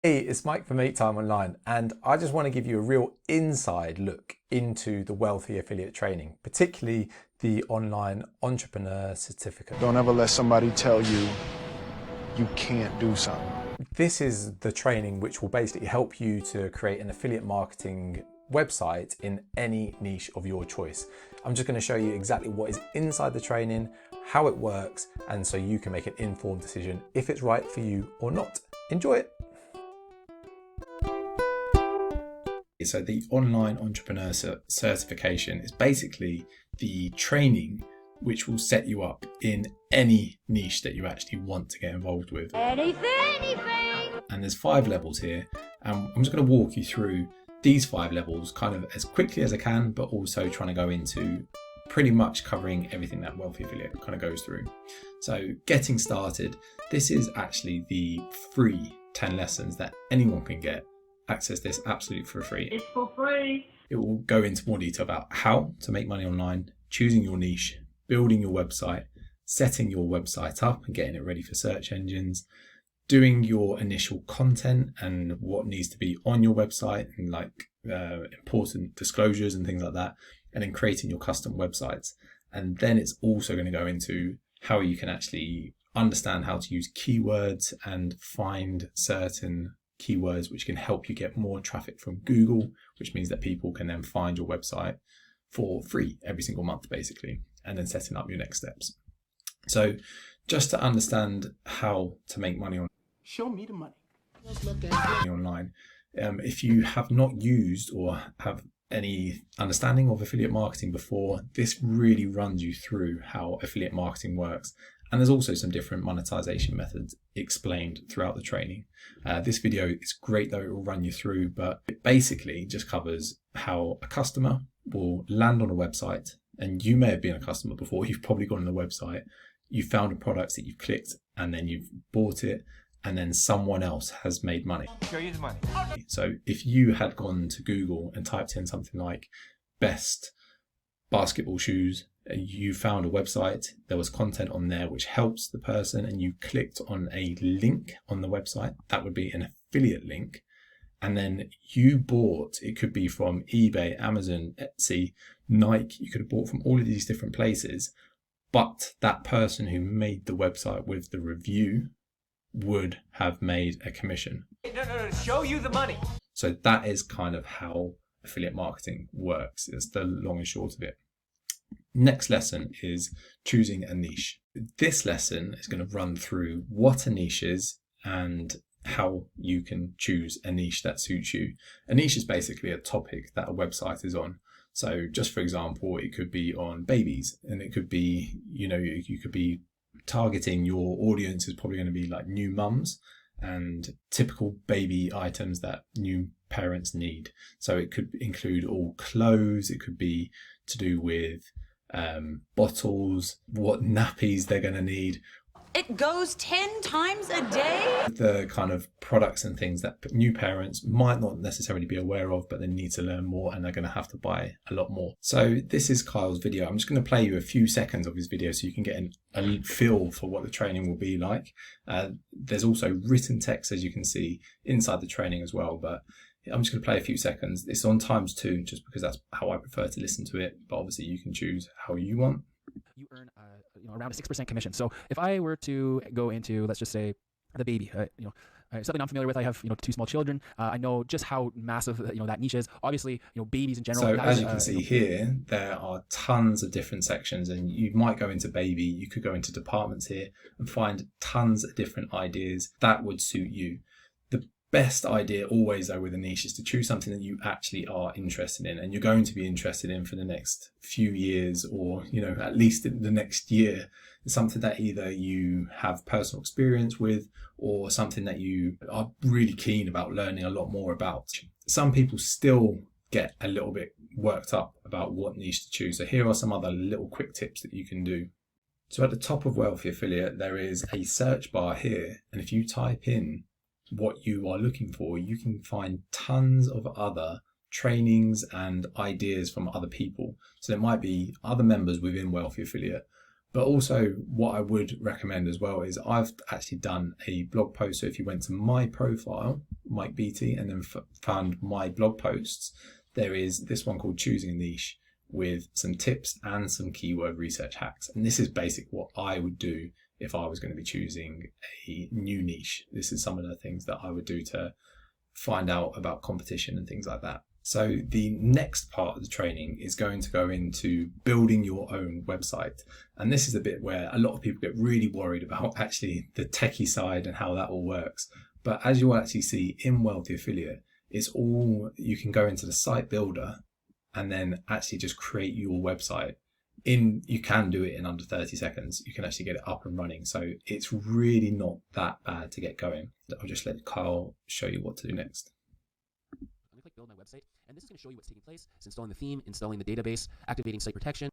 Hey, it's Mike from Make Time Online, and I just want to give you a real inside look into the Wealthy Affiliate Training, particularly the Online Entrepreneur Certificate. Don't ever let somebody tell you you can't do something. This is the training which will basically help you to create an affiliate marketing website in any niche of your choice. I'm just going to show you exactly what is inside the training, how it works, and so you can make an informed decision if it's right for you or not. Enjoy it. So the Online Entrepreneur Certification is basically the training which will set you up in any niche that you actually want to get involved with. Anything! And there's 5 levels here, and I'm just going to walk you through these 5 levels kind of as quickly as I can, but also trying to go into pretty much covering everything that Wealthy Affiliate kind of goes through. So getting started, this is actually the free 10 lessons that anyone can get. Access this absolutely for free. It's for free. It will go into more detail about how to make money online, choosing your niche, building your website, setting your website up and getting it ready for search engines, doing your initial content and what needs to be on your website and like important disclosures and things like that, and then creating your custom websites. And then it's also going to go into how you can actually understand how to use keywords and find certain keywords which can help you get more traffic from Google, which means that people can then find your website for free every single month basically, and then setting up your next steps. So just to understand how to make money Show me the money. online, if you have not used or have any understanding of affiliate marketing before, this really runs you through how affiliate marketing works. And there's also some different monetization methods explained throughout the training. This video is great though, it will run you through, but it basically just covers how a customer will land on a website. And you may have been a customer before, you've probably gone on the website, you found a product that you've clicked and then you've bought it, and then someone else has made money. Show you the money. So if you had gone to Google and typed in something like best basketball shoes, you found a website, there was content on there which helps the person, and you clicked on a link on the website, that would be an affiliate link, and then you bought, it could be from eBay, Amazon, Etsy, Nike, you could have bought from all of these different places, but that person who made the website with the review would have made a commission. No, show you the money. So that is kind of how affiliate marketing works. It's the long and short of it. Next lesson is choosing a niche. This lesson is going to run through what a niche is and how you can choose a niche that suits you. A niche is basically a topic that a website is on. So just for example, it could be on babies, and it could be, you could be targeting your audience is probably going to be like new mums and typical baby items that new parents need. So it could include all clothes, it could be to do with bottles, what nappies they're going to need. It goes 10 times a day? The kind of products and things that new parents might not necessarily be aware of, but they need to learn more and they're going to have to buy a lot more. So this is Kyle's video. I'm just going to play you a few seconds of his video so you can get a feel for what the training will be like. There's also written text, as you can see, inside the training as well, but I'm just going to play a few seconds. It's on times 2 just because that's how I prefer to listen to it, but obviously you can choose how you want. You earn around a 6% commission. So if I were to go into, let's just say, the baby, something I'm familiar with, I have 2 small children. I know just how massive that niche is. Obviously, babies in general. So as you can see here, there are tons of different sections, and you might go into baby, you could go into departments here and find tons of different ideas that would suit you. The best idea always though with a niche is to choose something that you actually are interested in, and you're going to be interested in for the next few years, or at least the next year. It's something that either you have personal experience with or something that you are really keen about learning a lot more about. Some people still get a little bit worked up about what niche to choose, so here are some other little quick tips that you can do. So at the top of Wealthy Affiliate there is a search bar here, and if you type in what you are looking for, you can find tons of other trainings and ideas from other people. So there might be other members within Wealthy Affiliate, But also what I would recommend as well is I've actually done a blog post. So if you went to my profile, Mike Beattie, and then found my blog posts, there is this one called Choosing a Niche with some tips and some keyword research hacks. And this is basically what I would do if I was going to be choosing a new niche. This is some of the things that I would do to find out about competition and things like that. So the next part of the training is going to go into building your own website. And this is a bit where a lot of people get really worried about actually the techie side and how that all works. But as you'll actually see in Wealthy Affiliate, it's all, you can go into the site builder and then actually just create your website. You can do it in under 30 seconds. You can actually get it up and running. So it's really not that bad to get going. I'll just let Kyle show you what to do next. I'm going to click build my website, and this is going to show you what's taking place. It's installing the theme, installing the database, activating site protection,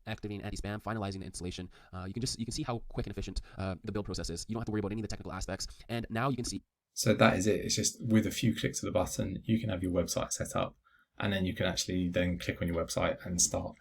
activating anti-spam, finalizing the installation. You can see how quick and efficient the build process is. You don't have to worry about any of the technical aspects. And now you can see. So that is it. It's just with a few clicks of the button, you can have your website set up, and then you can actually then click on your website and start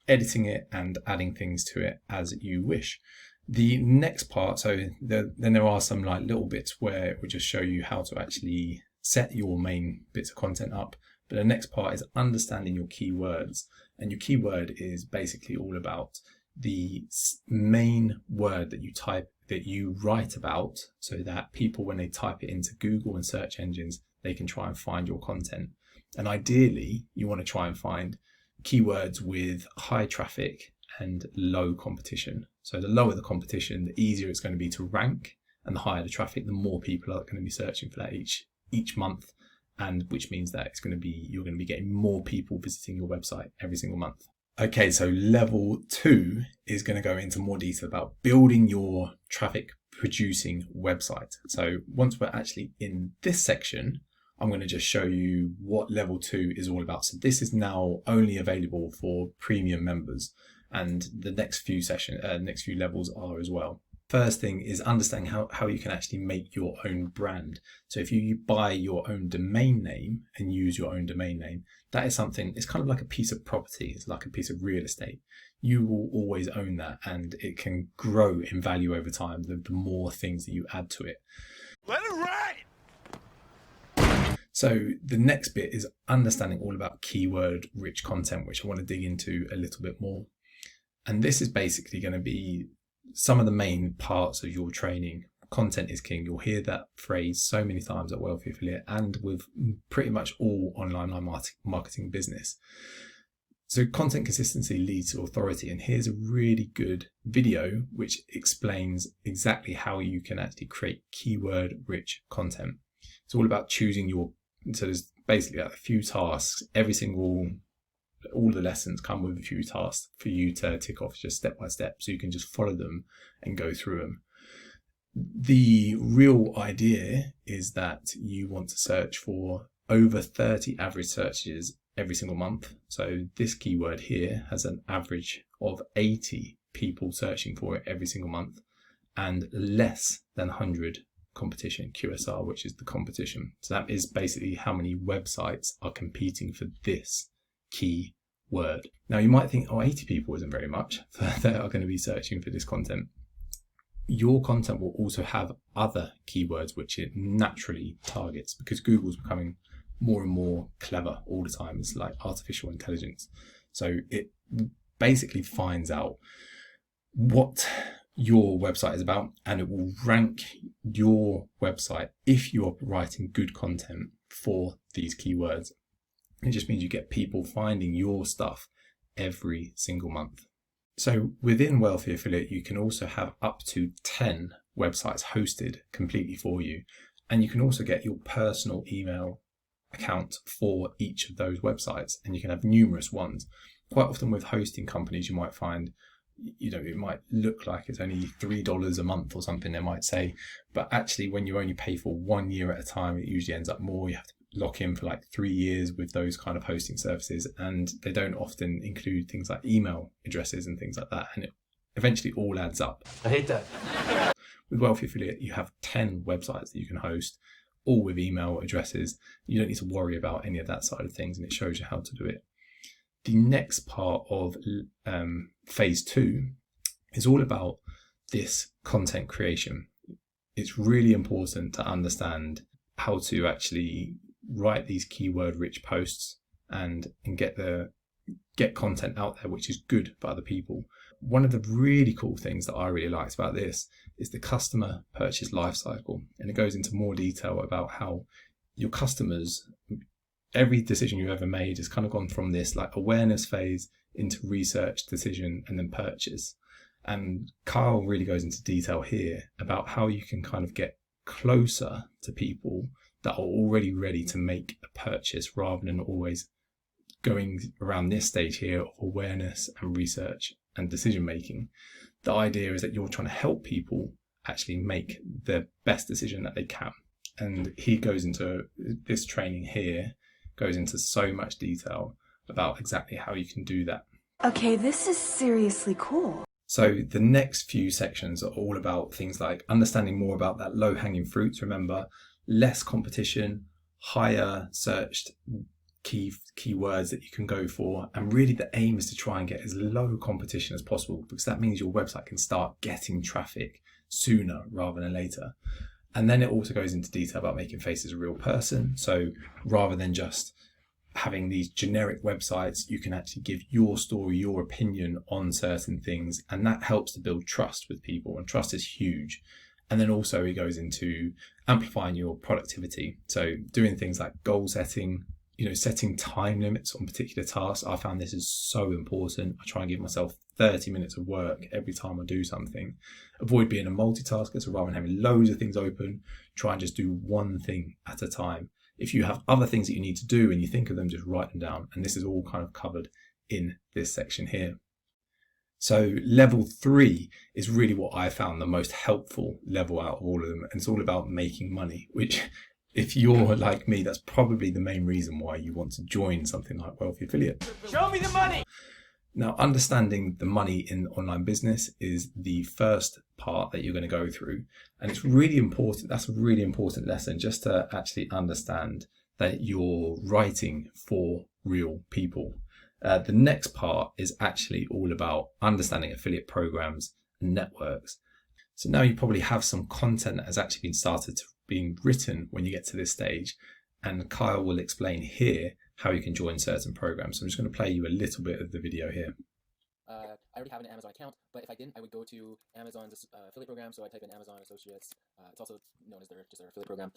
editing it and adding things to it as you wish. The next part, so then there are some like little bits where it will just show you how to actually set your main bits of content up. But the next part is understanding your keywords. And your keyword is basically all about the main word that you write about, so that people, when they type it into Google and search engines, they can try and find your content. And ideally, you want to try and find keywords with high traffic and low competition. So the lower the competition, the easier it's going to be to rank, and the higher the traffic, the more people are going to be searching for that each month, and which means that you're going to be getting more people visiting your website every single month. Okay, so level 2 is going to go into more detail about building your traffic producing website. So once we're actually in this section, I'm going to just show you what level 2 is all about. So this is now only available for premium members, and the next few levels are as well. First thing is understanding how you can actually make your own brand. So if you buy your own domain name and use your own domain name, that is something, it's kind of like a piece of property. It's like a piece of real estate. You will always own that, and it can grow in value over time the more things that you add to it. Let it ride! So the next bit is understanding all about keyword rich content, which I want to dig into a little bit more. And this is basically going to be some of the main parts of your training. Content is king. You'll hear that phrase so many times at Wealthy Affiliate and with pretty much all online marketing business. So content consistency leads to authority. And here's a really good video which explains exactly how you can actually create keyword rich content. It's all about choosing so there's basically a few tasks. All the lessons come with a few tasks for you to tick off just step by step, so you can just follow them and go through them. The real idea is that you want to search for over 30 average searches every single month. So this keyword here has an average of 80 people searching for it every single month, and less than 100 competition, QSR, which is the competition. So that is basically how many websites are competing for this key word. Now you might think, 80 people isn't very much that are going to be searching for this content. Your content will also have other keywords which it naturally targets, because Google's becoming more and more clever all the time. It's like artificial intelligence. So it basically finds out what your website is about, and it will rank your website if you are writing good content for these keywords. It just means you get people finding your stuff every single month. So within Wealthy Affiliate, you can also have up to 10 websites hosted completely for you. And you can also get your personal email account for each of those websites, and you can have numerous ones. Quite often with hosting companies, you might find, it might look like it's only $3 a month or something, they might say, but actually when you only pay for 1 year at a time, it usually ends up more. You have to lock in for like 3 years with those kind of hosting services, and they don't often include things like email addresses and things like that, and it eventually all adds up. I hate that. With Wealthy Affiliate, you have 10 websites that you can host, all with email addresses. You don't need to worry about any of that side of things, and it shows you how to do it. The next part of phase 2 is all about this content creation. It's really important to understand how to actually write these keyword rich posts and get content out there which is good for other people. One of the really cool things that I really liked about this is the customer purchase lifecycle, and it goes into more detail about how your customers, every decision you've ever made has kind of gone from this like awareness phase into research, decision, and then purchase. And Kyle really goes into detail here about how you can kind of get closer to people that are already ready to make a purchase rather than always going around this stage here of awareness and research and decision making. The idea is that you're trying to help people actually make the best decision that they can. And he goes into this training here, goes into so much detail about exactly how you can do that. Okay, this is seriously cool. So the next few sections are all about things like understanding more about that low-hanging fruits. Remember, less competition, higher searched keywords that you can go for, and really the aim is to try and get as low competition as possible, because that means your website can start getting traffic sooner rather than later. And then it also goes into detail about making faces a real person. So rather than just having these generic websites, you can actually give your story, your opinion on certain things, and that helps to build trust with people, and trust is huge. And then also it goes into amplifying your productivity. So doing things like goal setting, setting time limits on particular tasks. I found this is so important. I try and give myself 30 minutes of work every time I do something. Avoid being a multitasker, so rather than having loads of things open, try and just do one thing at a time. If you have other things that you need to do and you think of them, just write them down. And this is all kind of covered in this section here. So level 3 is really what I found the most helpful level out of all of them. And it's all about making money, which if you're like me, that's probably the main reason why you want to join something like Wealthy Affiliate. Show me the money! Now, understanding the money in online business is the first part that you're going to go through. And it's really important. That's a really important lesson, just to actually understand that you're writing for real people. The next part is actually all about understanding affiliate programs and networks. So now you probably have some content that has actually been started to being written when you get to this stage. And Kyle will explain here how you can join certain programs. So I'm just going to play you a little bit of the video here. I already have an Amazon account, but if I didn't, I would go to Amazon's affiliate program. So I type in Amazon Associates. It's also known as their affiliate program.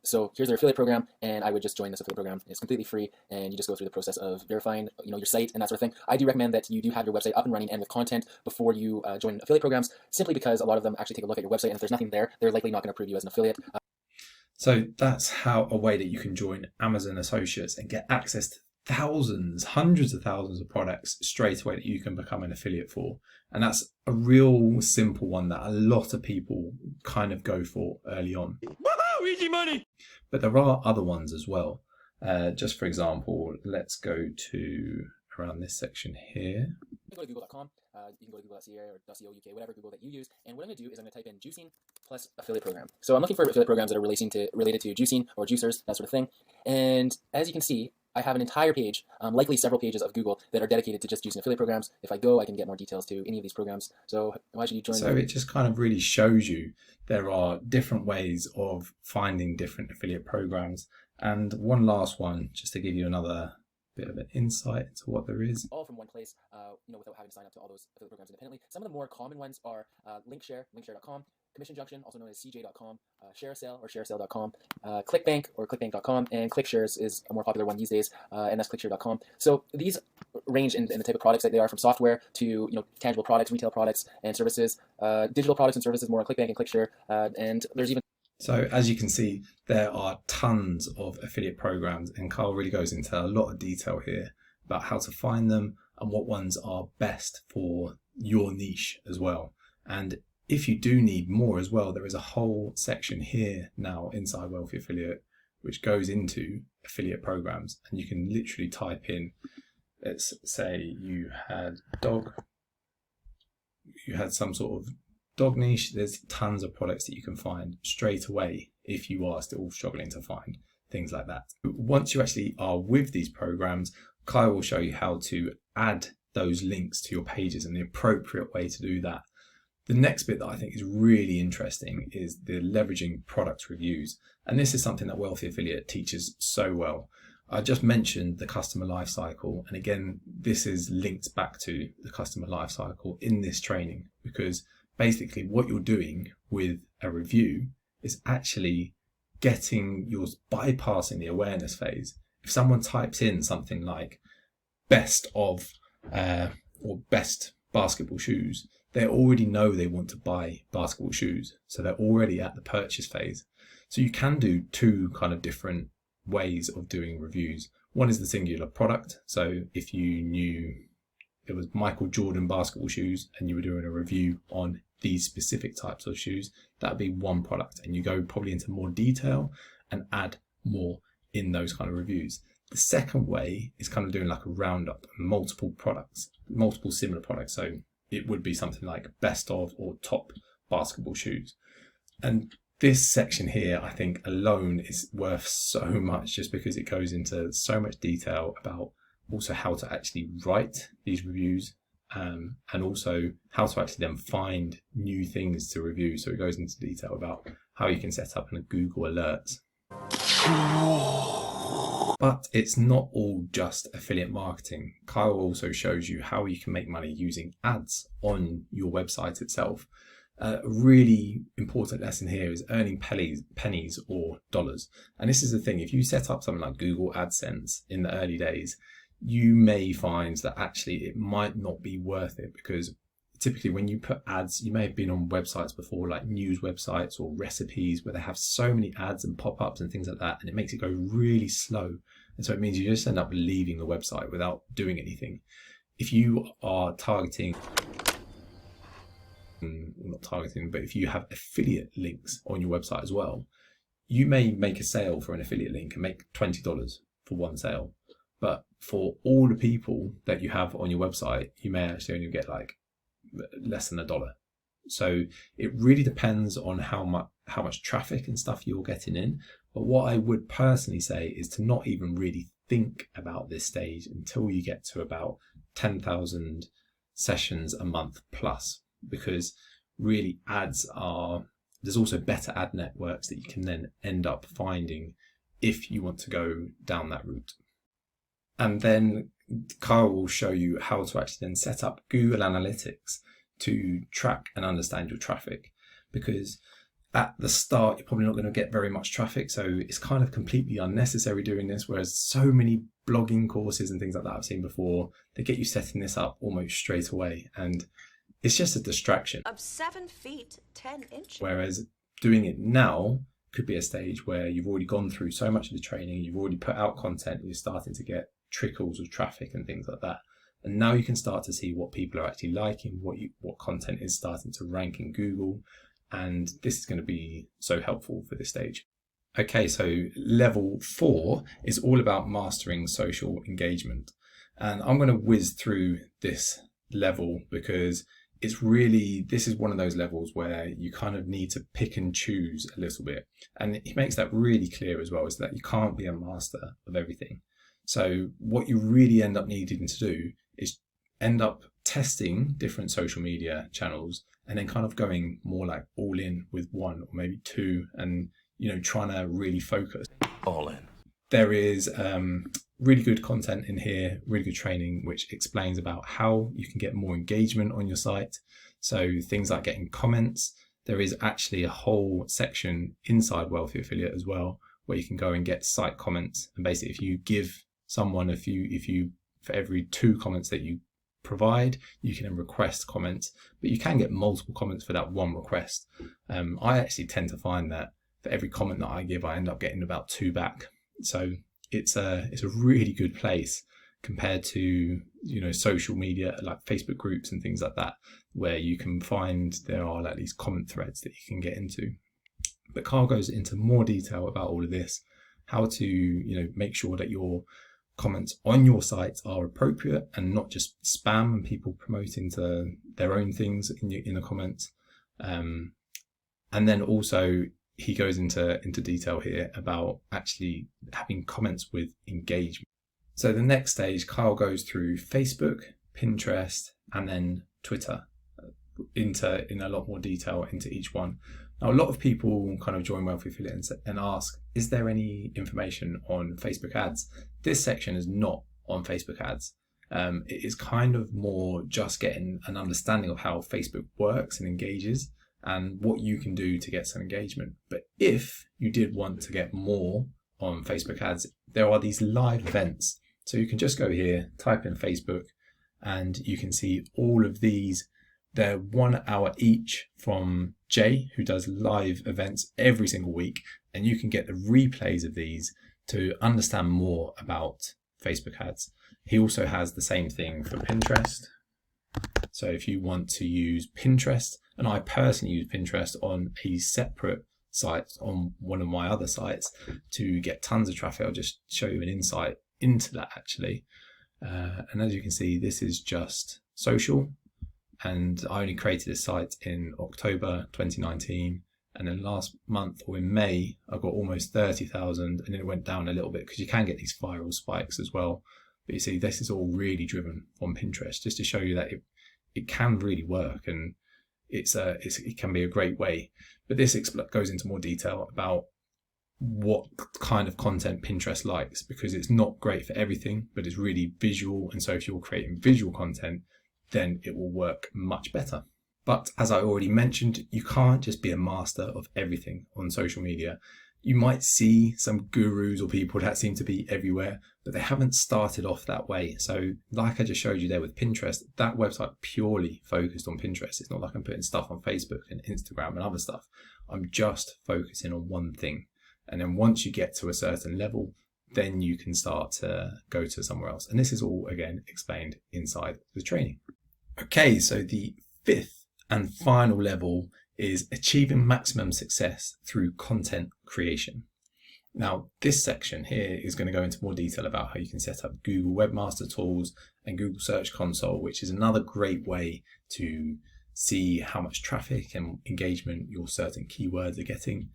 So here's their affiliate program, and I would just join this affiliate program. It's completely free, and you just go through the process of verifying, your site and that sort of thing. I do recommend that you do have your website up and running and with content before you join affiliate programs, simply because a lot of them actually take a look at your website, and if there's nothing there, they're likely not going to approve you as an affiliate. So that's a way that you can join Amazon Associates and get access to thousands, hundreds of thousands of products straight away that you can become an affiliate for. And that's a real simple one that a lot of people kind of go for early on. Woohoo! Easy money! But there are other ones as well. Just for example, let's go to around this section here. You can go to google.com, you can go to google.ca or .co UK, whatever Google that you use. And what I'm going to do is I'm going to type in juicing plus affiliate program. So I'm looking for affiliate programs that are related to juicing or juicers, that sort of thing. And as you can see, I have an entire page, likely several pages of Google that are dedicated to just juicing affiliate programs. If I go, I can get more details to any of these programs. So why should you join? So it just kind of really shows you there are different ways of finding different affiliate programs. And one last one, just to give you another bit of an insight into what there is. All from one place, without having to sign up to all those affiliate programs independently. Some of the more common ones are Linkshare, linkshare.com, Commission Junction, also known as CJ.com, ShareSale or ShareSale.com, ClickBank or ClickBank.com, and ClickShares is a more popular one these days, and that's ClickShare.com. So these range in the type of products that they are, from software to tangible products, retail products and services, digital products and services more on ClickBank and ClickShare, and there's even. So as you can see, there are tons of affiliate programs, and Carl really goes into a lot of detail here about how to find them and what ones are best for your niche as well. And if you do need more as well, there is a whole section here now inside Wealthy Affiliate which goes into affiliate programs, and you can literally type in, let's say you had some sort of dog niche. There's tons of products that you can find straight away if you are still struggling to find things like that. Once you actually are with these programs, Kyle will show you how to add those links to your pages and the appropriate way to do that. The next bit that I think is really interesting is the leveraging product reviews. And this is something that Wealthy Affiliate teaches so well. I just mentioned the customer life cycle. And again, this is linked back to the customer life cycle in this training, because basically what you're doing with a review is actually bypassing the awareness phase. If someone types in something like best of or best basketball shoes, they already know they want to buy basketball shoes. So they're already at the purchase phase. So you can do two kind of different ways of doing reviews. One is the singular product. So if you knew it was Michael Jordan basketball shoes and you were doing a review on these specific types of shoes, that would be one product. And you go probably into more detail and add more in those kind of reviews. The second way is kind of doing like a roundup, multiple products, multiple similar products. So it would be something like best of or top basketball shoes. And this section here, I think alone is worth so much, just because it goes into so much detail about also how to actually write these reviews, and also how to actually then find new things to review. So it goes into detail about how you can set up a Google Alerts. But it's not all just affiliate marketing. Kyle also shows you how you can make money using ads on your website itself. A really important lesson here is earning pennies or dollars. And this is the thing, if you set up something like Google AdSense in the early days, you may find that actually it might not be worth it, because typically when you put ads, you may have been on websites before, like news websites or recipes, where they have so many ads and pop-ups and things like that, and it makes it go really slow. And so it means you just end up leaving the website without doing anything. If you are if you have affiliate links on your website as well, you may make a sale for an affiliate link and make $20 for one sale. But for all the people that you have on your website, you may actually only get like less than $1. So it really depends on how much traffic and stuff you're getting in. But what I would personally say is to not even really think about this stage until you get to about 10,000 sessions a month plus, because really there's also better ad networks that you can then end up finding if you want to go down that route. And then Kyle will show you how to actually then set up Google Analytics to track and understand your traffic, because at the start you're probably not going to get very much traffic, so it's kind of completely unnecessary doing this, whereas so many blogging courses and things like that I've seen before, they get you setting this up almost straight away, and it's just a distraction. Of 7 feet, 10 inches. Whereas doing it now could be a stage where you've already gone through so much of the training, you've already put out content, and you're starting to get trickles of traffic and things like that. And now you can start to see what people are actually liking, what content is starting to rank in Google. And this is going to be so helpful for this stage. Okay, so level 4 is all about mastering social engagement. And I'm going to whiz through this level because this is one of those levels where you kind of need to pick and choose a little bit. And he makes that really clear as well, is that you can't be a master of everything. So what you really end up needing to do is end up testing different social media channels and then kind of going more like all in with one or maybe two, and trying to really focus. All in. There is really good content in here, really good training, which explains about how you can get more engagement on your site. So things like getting comments. There is actually a whole section inside Wealthy Affiliate as well, where you can go and get site comments. And basically, if you give someone for every 2 comments that you provide, you can then request comments, but you can get multiple comments for that one request. I actually tend to find that for every comment that I give, I end up getting about 2 back. So it's a really good place compared to social media like Facebook groups and things like that, where you can find there are like these comment threads that you can get into. But Carl goes into more detail about all of this, how to make sure that your comments on your site are appropriate and not just spam and people promoting to their own things in the comments. And then also he goes into detail here about actually having comments with engagement. So the next stage, Kyle goes through Facebook, Pinterest, and then Twitter, in a lot more detail into each one. Now, a lot of people kind of join Wealthy Affiliate and ask, is there any information on Facebook ads? This section is not on Facebook ads. It is kind of more just getting an understanding of how Facebook works and engages and what you can do to get some engagement. But if you did want to get more on Facebook ads, there are these live events. So you can just go here, type in Facebook, and you can see all of these. They're 1 hour each from Jay, who does live events every single week. And you can get the replays of these to understand more about Facebook ads. He also has the same thing for Pinterest. So if you want to use Pinterest, and I personally use Pinterest on a separate site on one of my other sites to get tons of traffic. I'll just show you an insight into that actually. And as you can see, this is just social. And I only created this site in October 2019. And then last month or in May, I got almost 30,000, and then it went down a little bit because you can get these viral spikes as well. But you see, this is all really driven on Pinterest, just to show you that it can really work, and it can be a great way. But this goes into more detail about what kind of content Pinterest likes, because it's not great for everything, but it's really visual. And so if you're creating visual content, then it will work much better. But as I already mentioned, you can't just be a master of everything on social media. You might see some gurus or people that seem to be everywhere, but they haven't started off that way. So like I just showed you there with Pinterest, that website purely focused on Pinterest. It's not like I'm putting stuff on Facebook and Instagram and other stuff. I'm just focusing on one thing. And then once you get to a certain level, then you can start to go to somewhere else. And this is all, again, explained inside the training. Okay, so the fifth and final level is achieving maximum success through content creation. Now, this section here is going to go into more detail about how you can set up Google Webmaster Tools and Google Search Console, which is another great way to see how much traffic and engagement your certain keywords are getting.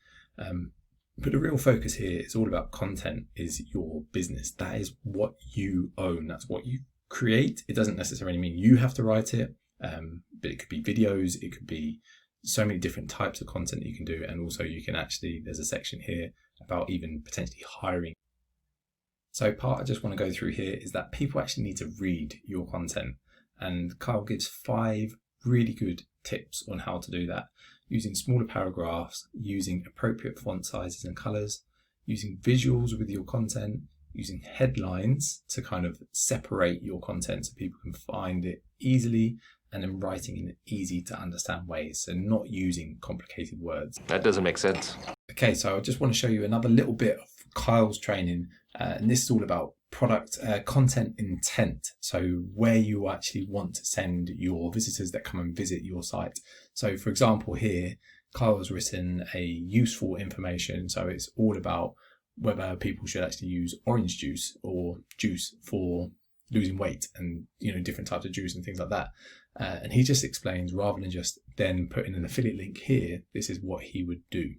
But the real focus here is all about content, is your business. That is what you own. That's what you create. It doesn't necessarily mean you have to write it, but it could be videos, it could be so many different types of content that you can do. And also you can actually, there's a section here about even potentially hiring. So part I just want to go through here is that people actually need to read your content. And Kyle gives 5 really good tips on how to do that, using smaller paragraphs, using appropriate font sizes and colors, using visuals with your content, using headlines to kind of separate your content so people can find it easily, and then writing in easy to understand ways, so not using complicated words. That doesn't make sense. Okay, so I just want to show you another little bit of Kyle's training, and this is all about product content intent, so where you actually want to send your visitors that come and visit your site. So for example here, Kyle's written a useful information, so it's all about whether people should actually use orange juice or juice for losing weight, and different types of juice and things like that. And he just explains, rather than just then putting an affiliate link here, this is what he would do.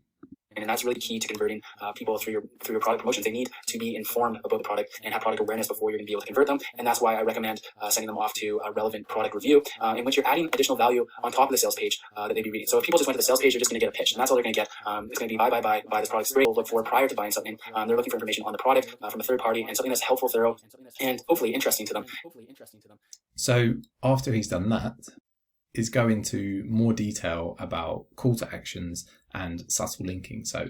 And that's really key to converting people through your product promotions. They need to be informed about the product and have product awareness before you're going to be able to convert them. And that's why I recommend sending them off to a relevant product review in which you're adding additional value on top of the sales page that they'd be reading. So if people just went to the sales page, you're just going to get a pitch, and that's all they're going to get. It's going to be buy this product. Great. They'll look for prior to buying something. They're looking for information on the product from a third party, and something that's helpful, thorough, and hopefully interesting to them. So after he's done that, is go into more detail about call to actions and subtle linking. So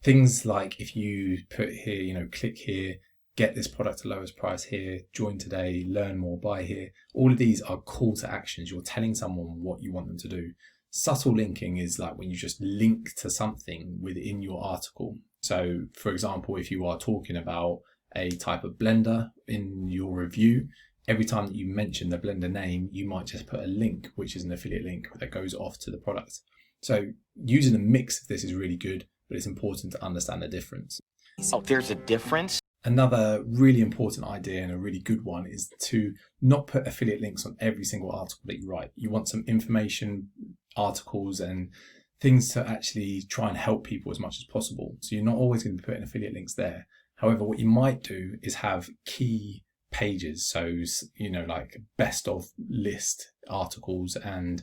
things like if you put here, click here, get this product at lowest price here, join today, learn more, buy here. All of these are call to actions. You're telling someone what you want them to do. Subtle linking is like when you just link to something within your article. So for example, if you are talking about a type of blender in your review, every time that you mention the blender name, you might just put a link, which is an affiliate link that goes off to the product. So using a mix of this is really good, but it's important to understand the difference. Oh, there's a difference? Another really important idea, and a really good one, is to not put affiliate links on every single article that you write. You want some information articles and things to actually try and help people as much as possible. So you're not always going to be putting affiliate links there. However, what you might do is have key pages, so like best of list articles and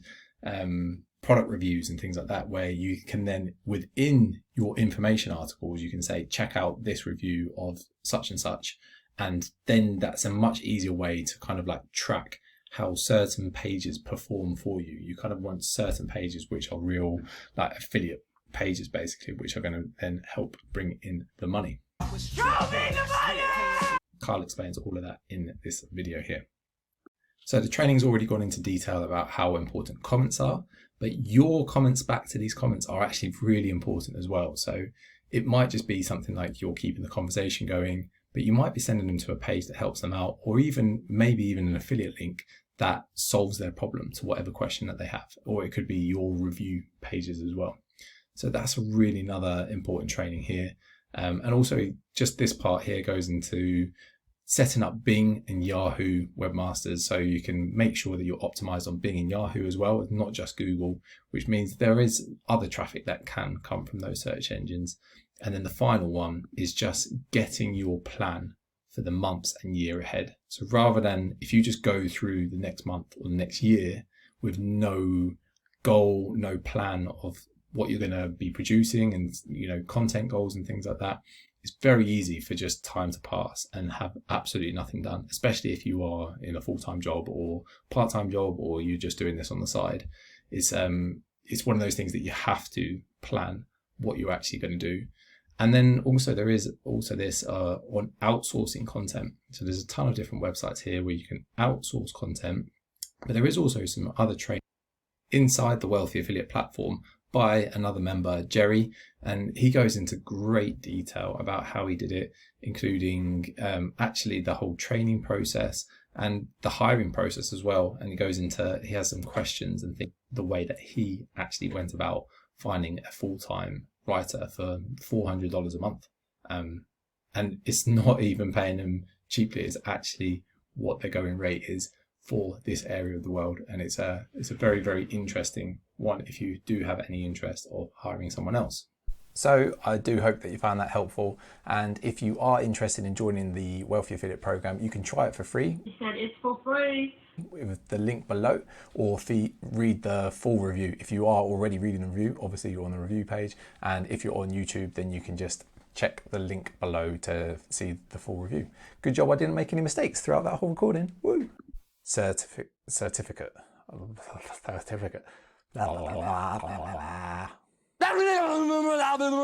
product reviews and things like that, where you can then, within your information articles, you can say, check out this review of such and such. And then that's a much easier way to kind of like track how certain pages perform for you. You kind of want certain pages which are real like affiliate pages, basically, which are going to then help bring in the money. Carl explains all of that in this video here. So the training's already gone into detail about how important comments are, but your comments back to these comments are actually really important as well. So it might just be something like you're keeping the conversation going, but you might be sending them to a page that helps them out, or even maybe even an affiliate link that solves their problem to whatever question that they have, or it could be your review pages as well. So that's really another important training here. And also just this part here goes into setting up Bing and Yahoo webmasters, so you can make sure that you're optimized on Bing and Yahoo as well, not just Google, which means there is other traffic that can come from those search engines. And then the final one is just getting your plan for the months and year ahead. So rather than if you just go through the next month or the next year with no goal, no plan of what you're going to be producing and, you know, content goals and things like that, it's very easy for just time to pass and have absolutely nothing done, especially if you are in a full-time job or part-time job, or you're just doing this on the side. It's one of those things that you have to plan what you're actually going to do. And then also there is also this on outsourcing content. So there's a ton of different websites here where you can outsource content, but there is also some other training inside the Wealthy Affiliate platform by another member, Jerry, and he goes into great detail about how he did it, including actually the whole training process and the hiring process as well. And he has some questions and the way that he actually went about finding a full-time writer for $400 a month. And it's not even paying them cheaply, it's actually what their going rate is for this area of the world. And it's a very, very interesting one if you do have any interest of hiring someone else. So I do hope that you found that helpful. And if you are interested in joining the Wealthy Affiliate program, you can try it for free. He said it's for free. With the link below, or read the full review. If you are already reading the review, obviously you're on the review page. And if you're on YouTube, then you can just check the link below to see the full review. Good job I didn't make any mistakes throughout that whole recording. Woo! Certificate.